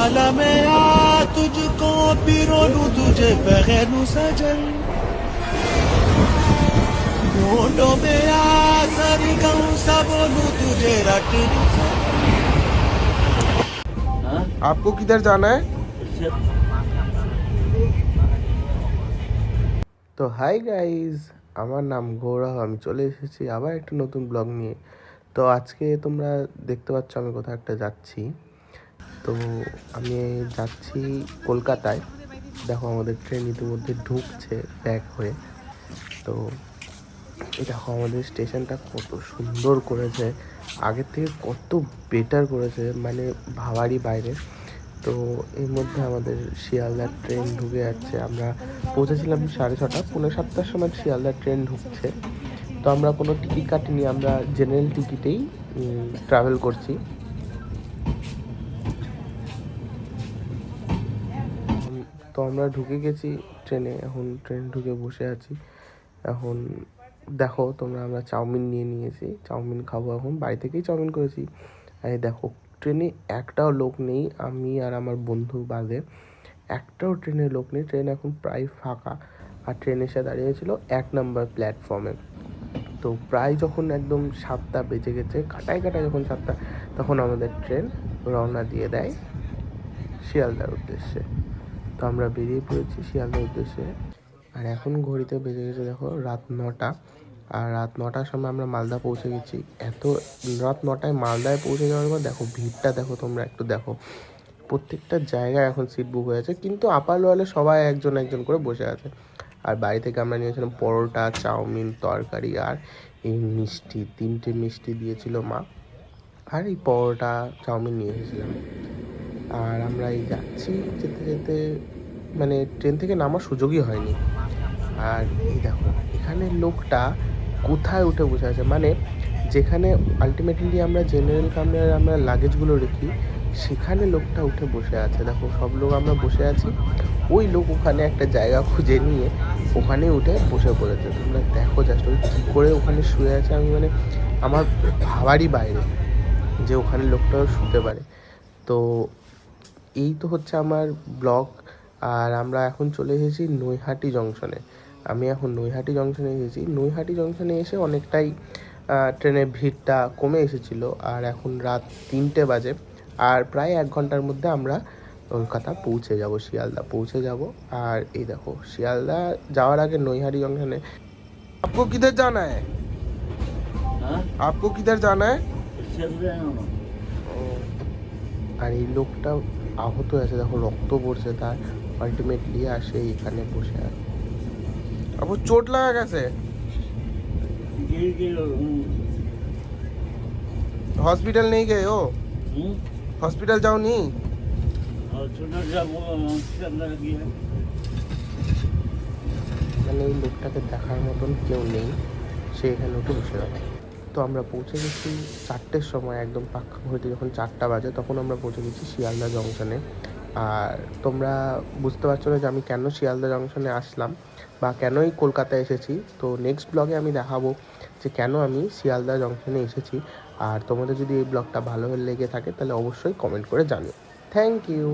वाला मेरा तुझको पिरो लूं तुझे बगैर नु सजन ढूंढो मेरा सारी गाँव सब बोलूं तुझे रट लूं आपको किधर जाना है? তো হাই গাইজ, আমার নাম গৌরব। আমি চলে এসেছি আবার একটা নতুন ব্লগ নিয়ে। তো আজকে তোমরা দেখতে পাচ্ছ আমি কোথাও একটা যাচ্ছি। তো আমি যাচ্ছি কলকাতায়। দেখো আমাদের ট্রেন ইতিমধ্যে ঢুকছে ব্যাক হয়ে। তো এই দেখো আমাদের স্টেশনটা কত সুন্দর করেছে, আগের থেকে কত বেটার করেছে, মানে ভাবারই বাইরে। তো এর মধ্যে আমাদের শিয়ালদার ট্রেন ঢুকে যাচ্ছে। আমরা পৌঁছেছিলাম 6:30, 6:45টার সময় শিয়ালদার ট্রেন ঢুকছে। তো আমরা কোনো টিকিট কাটিনি, আমরা জেনারেল টিকিটেই ট্রাভেল করছি। তো আমরা ঢুকে গেছি ট্রেনে, এখন ট্রেন ঢুকে বসে আছি। এখন দেখো তোমরা, আমরা চাউমিন নিয়ে নিয়েছি, চাউমিন খাবো। এখন বাড়ি থেকেই চাউমিন করেছি। আর দেখো ট্রেনে একটাও লোক নেই, আমি আর আমার বন্ধু বাদে একটাও ট্রেনে লোক নেই। ট্রেন এখন প্রায় ফাঁকা। আর ট্রেন এসে দাঁড়িয়েছিল 1 নম্বর প্ল্যাটফর্মে। তো প্রায় যখন একদম 7টা বেজে গেছে, কাটায় যখন 7টা, তখন আমাদের ট্রেন রওনা দিয়ে দেয় শিয়ালদার উদ্দেশ্যে। তো আমরা বেরিয়ে পড়েছি শিয়ালদার উদ্দেশ্যে। আর এখন ঘড়িতে বেজে গেছে দেখো রাত 9টা। আর রাত 9টার সময় আমরা মালদা পৌঁছে গেছি। রাত 9টায় মালদায় পৌঁছে যাওয়ার পর দেখো ভিড়টা দেখো, তোমরা একটু দেখো, প্রত্যেকটা জায়গায় এখন সিট বুক হয়ে আছে, কিন্তু আপার লোয়ালে সবাই একজন একজন করে বসে আছে। আর বাড়ি থেকে আমরা নিয়েছিলাম পরোটা, চাউমিন, তরকারি আর এই মিষ্টি, 3টে মিষ্টি দিয়েছিল মা। আর এই পরোটা চাউমিন নিয়ে এসেছিলাম। আর আমরা এই যাচ্ছি, যেতে যেতে মানে ট্রেন থেকে নামার সুযোগই হয়নি। আর এই দেখো এখানে লোকটা কোথায় উঠে বসে আছে, মানে যেখানে আলটিমেটলি আমরা জেনারেল কামরায় আমরা লাগেজগুলো রেখি, সেখানে লোকটা উঠে বসে আছে। দেখো সব লোক আমরা বসে আছি, ওই লোক ওখানে একটা জায়গা খুঁজে নিয়ে ওখানে উঠে বসে পড়েছে। তোমরা দেখো জাস্ট ওই কী করে ওখানে শুয়ে আছে, আমি মানে আমার ভাবারই বাইরে যে ওখানে লোকটা শুতে পারে। তো এই তো হচ্ছে আমার ব্লগ। আর আমরা এখন চলে এসেছি নৈহাটি জংশনে। আমি এখন নৈহাটি জংশনে এসেছি। নৈহাটি জংশনে এসে অনেকটাই ট্রেনের ভিড়টা কমে এসেছিলো। আর এখন রাত 3টে বাজে। আর প্রায় 1 ঘন্টার মধ্যে আমরা কলকাতা পৌঁছে যাব, শিয়ালদা পৌঁছে যাব। আর এই দেখো শিয়ালদা যাওয়ার আগে নৈহাটি জংশনে আপকো কিধর জানা है? আপকো কিধর জানা है? আর এই লোকটা আহত হয়েছে, দেখো রক্ত পড়ছে তার, আলটিমেটলি আসে এখানে বসে আছে। আপু চোট লাগা গেছে? हॉस्पिटल नहीं गए हो? हॉस्पिटल जाओ नहीं? মানে এই লোকটাকে দেখার মতন কেউ নেই, সে এখানে উঠে বসে গেল। তো আমরা পৌঁছে গেছি 4টের সময়, একদম পাক্কা ঘড়িতে যখন 4টা বাজে তখন আমরা পৌঁছে গেছি শিয়ালদা জংশনে। আর তোমরা বুঝতে পারছো না যে আমি কেন শিয়ালদা জংশনে আসলাম বা কেনই কলকাতায় এসেছি। তো নেক্সট ব্লগে আমি দেখাবো যে কেন আমি শিয়ালদা জংশনে এসেছি। আর তোমাদের যদি এই ব্লগটা ভালো লেগে থাকে তাহলে অবশ্যই কমেন্ট করে জানিও। Thank you.